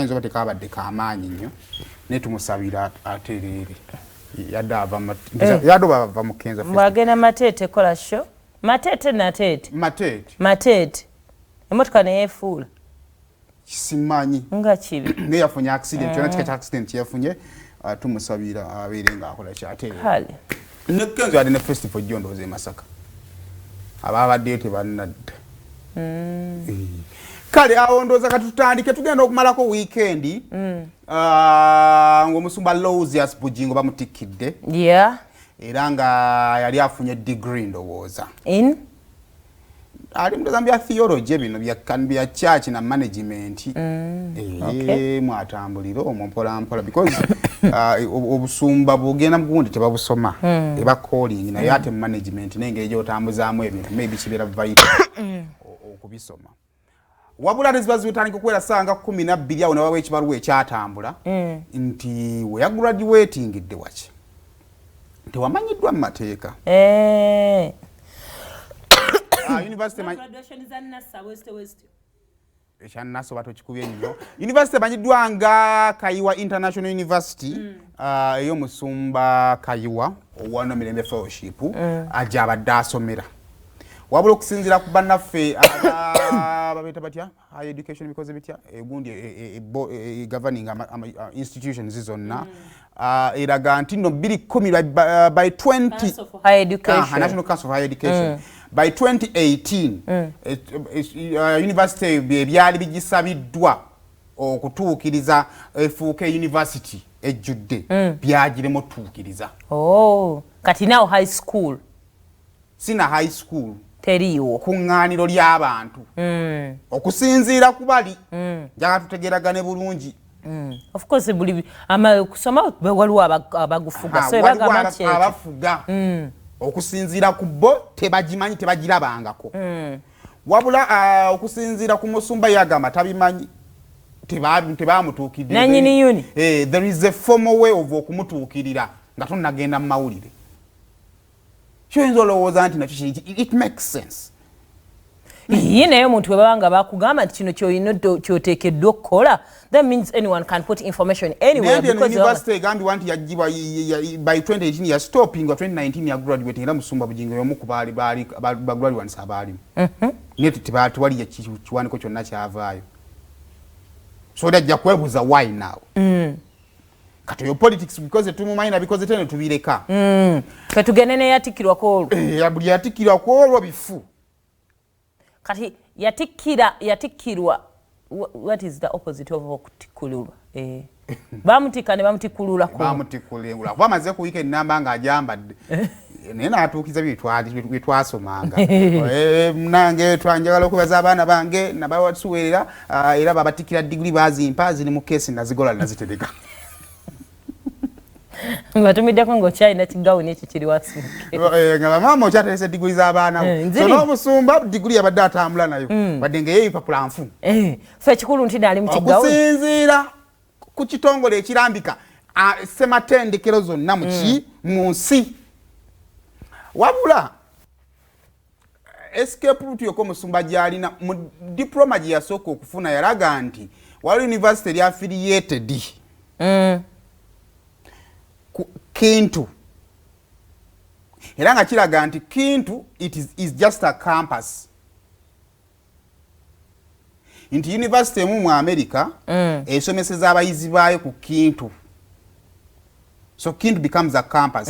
Nzo bate kabadde kamanyi nnyo ne tumusabira aterere yadava yado bava mukenza bagena matete kola show matete emotoka ne yefuula kisimanyi nga kibi ne yafunya accident yona kika accident yafunye tumusabira abere nga akola kyaterere hali ne kenzo yadde ne festival jondoze Masaka ababadde tebanadde kale awondoza katutandike tugenda okumalako weekend ng'omusumba Losius Bugingo bamutikidde era nga yali afunye degree ndowooza ali mu Zambia theology bino bya church na management mwatambulira omwo mpola because obusumba bugenda mugundi tebabusoma eba calling naye ate management nengeri gyotambuzaamu ebintu maybe kibeera vital okubisoma wabula nezibazi utandika okuwera sanga 12 awo nabawe ekibaluwa ekyatambula nti we graduating idde waki tewamanyiddwa mu mateeka university graduation za Nassa West ekyannaso batokikubye nnyo university emanyiddwa nga Kayiwa International University ey'omusumba Kayiwa owano Mirembe Fellowship ajja abadde asomera wabula okusinzira ku bannaffe babeta batya higher education because bitya egundi governing institutions zonna eraga nti no 2010 by 20 higher education National Council of Higher Education by 2018 university byali bigisabiddwa okutuukiriza efuuke university ejjudde byagiremo tuukiriza kati now high school sina high school teriwo kuŋŋaaniro ly'abantu okusinziira ku bali njaga tutegeragane bulungi of course buli kusoma waliwo abagufuga so ebagamba abafuga okusinziira ku bo tebagimanyi tebagirabangako wabula okusinziira ku musumba yagamba tabimanyi tebamutuukidde nanyini yuni there is a formal way of okumutuukirira nga tonnagenda mu mawulire kyoyinza olowooza nti nakyo it makes sense ye naye omuntu bwe baba nga bakugamba nti kino kyolina kyoteekeddwa okukola that means anyone can put information anywhere because university egambibwa nti yagibwa by 2018 ya stopping wa 2019 ya graduate era musumba Bugingo y'omu ku baali ba graduates abaalimu naye tewali kiwaniko kyonna kyavaayo so dajja kwebuuza why now kati yo politics because tumumayina because tene tubireka katugene ne yatikirwako olwo buli yatikirwako olwo bifu kati yatikirwa what is the opposite of okutikululwa bamutika ne bamutikulula ko bamutikulengula kuba amaze ku weekend namba nga ajambadde naye n'atuukiza byetwasomanga nange twanjagala okubaza abaana bange nabawasuweerera era babatikira diguli bazimpa ziri mu keesi nazigola nazitereka ngatumiddeko ng'okyalina kigawuni ekyo kiri wasi nga maama okyateresa diguli z'abaana bo so n'omusumba diguli yabadde atambula nayo badde ngaey'ebipapula nfu fe ekikulu nti naali mu kigawuni okusinziira ku kitongole ekirambika ssematendekero zonna mu nsi wabula escape route yokka omusumba gy'alina mu diploma gye yasooka okufuna yalaga nti wali university eri affiliated Kintu era nga kiraga nti Kintu is just a campus nti university emu mu America esomeseza abayizi baayo ku Kintu so Kintu becomes a campus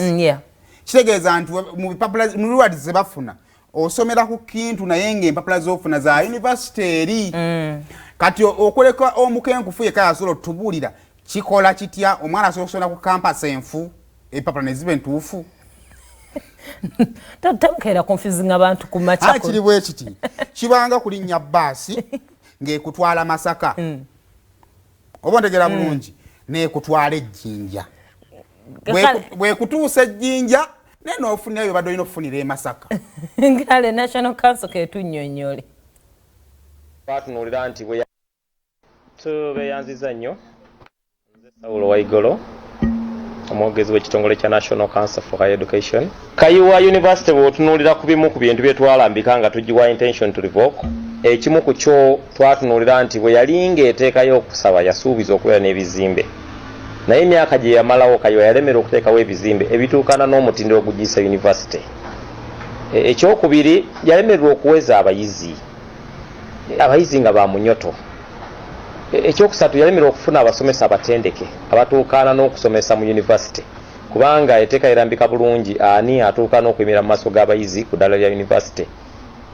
kitegeeza nti mu bipapula mu rewards ze bafuna osomera ku Kintu naye ng'empapula z'ofuna za university eri kati okoleka omukenkufu yekka yasobola otubuulira kikola kitya omwana asobola okusomera ku campus enfu epapula nezibe ntuufu tamukeera confusing abantu ku macha kiri bwe kiti kibanga kulinnya bbaasi ng'ekutwala Masaka oba ntegera bulungi n'ekutwala Ejjinja bwekutuusa Ejjinja naye n'ofunira bye badde olina okufunira e Masaka kale National Council ketunnyonnyole batunuulira nti tubeeyanziza nnyo nze Sawulo Waigolo omwogezi w'ekitongole kya National Council for Higher Education. Kayiwa University bw'otunuulira ku bimu ku bintu bye twalambika nga tugiwa intention to revoke ekimu ku kyo twatunuulira nti bwe yalinga eteekayo okusaba yasuubiza okubeera n'ebizimbe naye emyaka gye yamalawo Kayiwa yalemera okuteekawo ebizimbe ebituukana n'omutindo ogugiyisa yunivasite. Ekyokubiri yalemererwa okuweza abayizi nga ba munyoto. Ekyokusatu yalemererwa okufuna abasomesa abatendeke abatuukaana n'okusomesa mu yunivasite kubanga eteeka erambika bulungi ani atuukaana okuyimira mu maaso g'abayizi ku ddala lya yunivasite.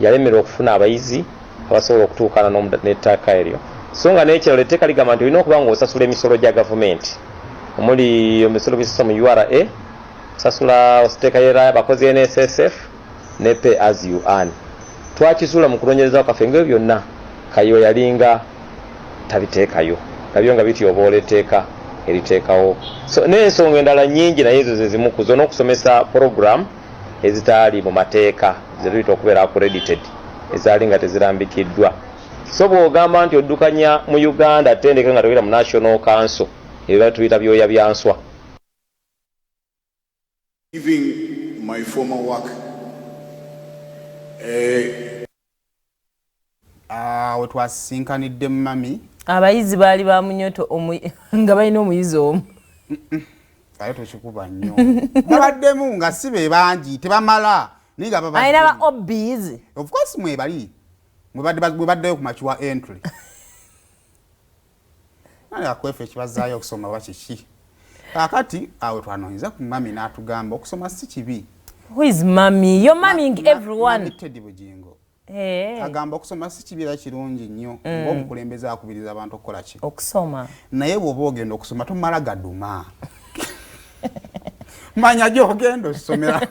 Yalemererwa okufuna abayizi abasobola okutuukaana n'ettaaka eryo. So nga n'ekirala etteeka ligamba nti olina okuba ng'osasula emisolo gya gavumenti omuli emisolo gisasa mu URA, osasula ositeekayera abakozi NSSF ne pay as you earn. Twakizuula mu kunoonyereza kwaffe ng'ebyo byonna Kayiwa yalinga tabiteekayo nabyo nga bityoboola etteeka eriteekawo. So n'ensonga endala nnyingi naye ezo ze zimu ku zo n'okusomesa program ezitaali mu mateeka ze tuyita okubeera accredited ezaali nga tezirambikiddwa. So bw'ogamba nti oddukanya mu Uganda ttendeke nga toyita mu National Council ebyo tuyita byoya bya nswa. Giving my former work we twasinkanidde mami abayizi baali ba munyoto nga balina omuyizi omu ayo tokikuba nnyo babaddemu nga si be bangi tebamala naye nga babadde alina ba obbies. of course mwebali mwebaddeyo ku makiwa entry nali akwefe ekibazaayo okusoma bakiki kakati awe twanoonyeza ku mami n'atugamba okusoma si kibi. Who is mommy? You're mumming everyone. Teddy Bugingo. Hey. Agamba okusoma si kibira kirungi nnyo ng'omukulembeze akubiriza abantu okukola ki okusoma naye bw'oba ogenda okusoma tomala gaduma manya gy'ogenda osomera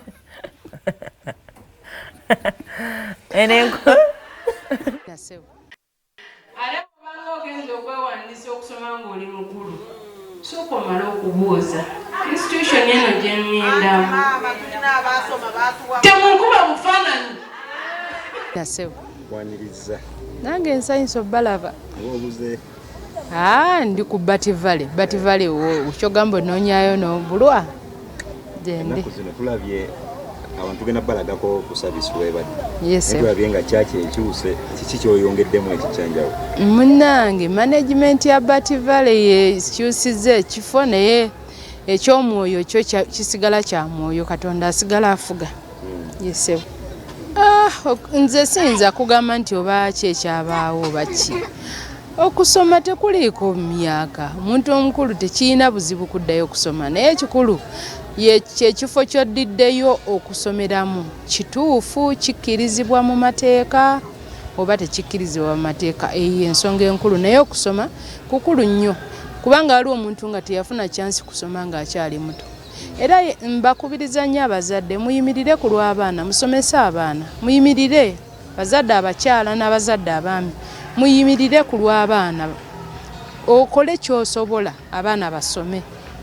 enenko ate kubanga ogenda okwewandiisa okusoma ng'oli mukulu sooka omale okubuuza institution eno gye mmindamu temunkuba bufaananyi waniriza nange ensanyusa obalaba obuze ndi ku bativale okyogamba onoonyayo n'obulwa gende zino tulabye abantu genda balagako ku service webadde tulabye nga kyaki ekyuse kiki kyoyongeddemu ekikyanjawo munnange management ya bativale yekyusiza ekifo naye ekyomwoyo kyo kisigala kya mwoyo Katonda asigala afuga yesewo nze siyinza kugamba nti oba ki ekyabaawo baki okusoma tekuliiko mu myaka omuntu omukulu tekirina buzibu kuddayo okusoma naye ekikulu kyekifo ky'oddiddeyo okusomeramu kituufu kikkirizibwa mu mateeka oba tekikkirizibwa mu mateeka eyo ensonga enkulu naye okusoma kukulu nnyo kubanga waliwo omuntu nga teyafuna kyansi kusoma ng'akyali muto. Era mbakubiriza nnyo abazadde muyimirire ku lw'abaana musomese abaana muyimirire bazadde abakyala n'abazadde abaami muyimirire ku lw'abaana okole ky'osobola abaana basome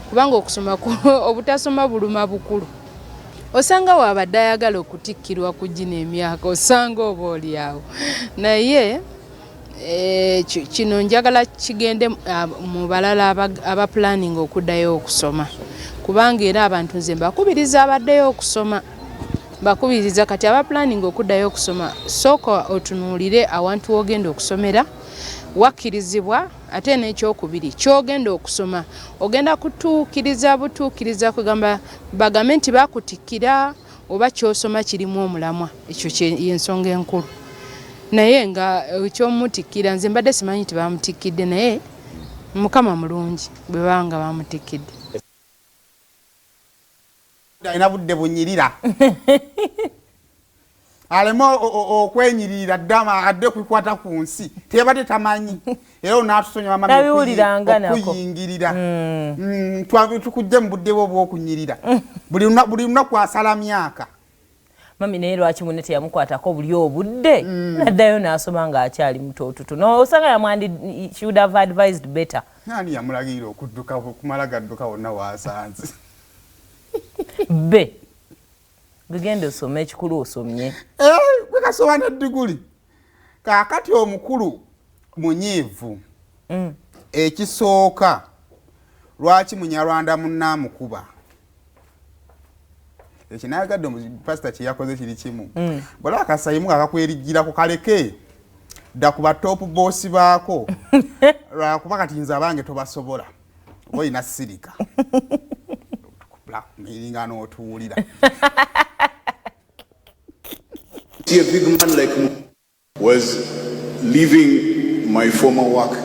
kubanga okusoma obutasoma buluma bukulu osanga wabadde ayagala okutikkirwa ku gino emyaka osanga oba oli awo naye kino njagala kigende mu balala aba planning okuddayo okusoma kubanga era abantu nze mbakubiriza abaddeyo okusoma mbakubiriza kati aba planning okuddayo okusoma sooka otunuulire awantu wogenda okusomera wakkirizibwa ate n'ekyokubiri kyogenda okusoma ogenda kutuukiriza butuukiriza kugamba bagambe nti bakutikkira oba kyosoma kirimu omulamwa ekyo yensonga enkulu naye nga ekyomutikkira nze mbadde simanyi nti bamutikkidde naye mukama mulungi bwe banga bamutikkidde alina budde bunyirira alema okwenyirira ddama adde kukwata ku nsi tebadde tamanyi era onaatusonyiwa okuyingirira tukujje mu budde bwe obwokunyirira buli lunaku asala myaka mami naye lwaki munne teyamukwatako buli obudde naddayo n'asoma ng'akyali mutotutu nosanga she would have advised better. Nani yamulagirira okudduka kumala gadduka wonna waasanze be gugenda osome ekikulu osomye gwe kasoba ne Diguli kaakati omukulu munyiivu ekisooka lwaki munyarwanda munnaamukuba ekinayagadde pasita kye yakoze kiri kimu bw'olaba akasayimu kakakwerijjirako kaleke dda ku top boss baako lwakuba kati nze abange tobasobola oyina sirika blackmailinga n'otuwulira. See, a big man like me was leaving my former work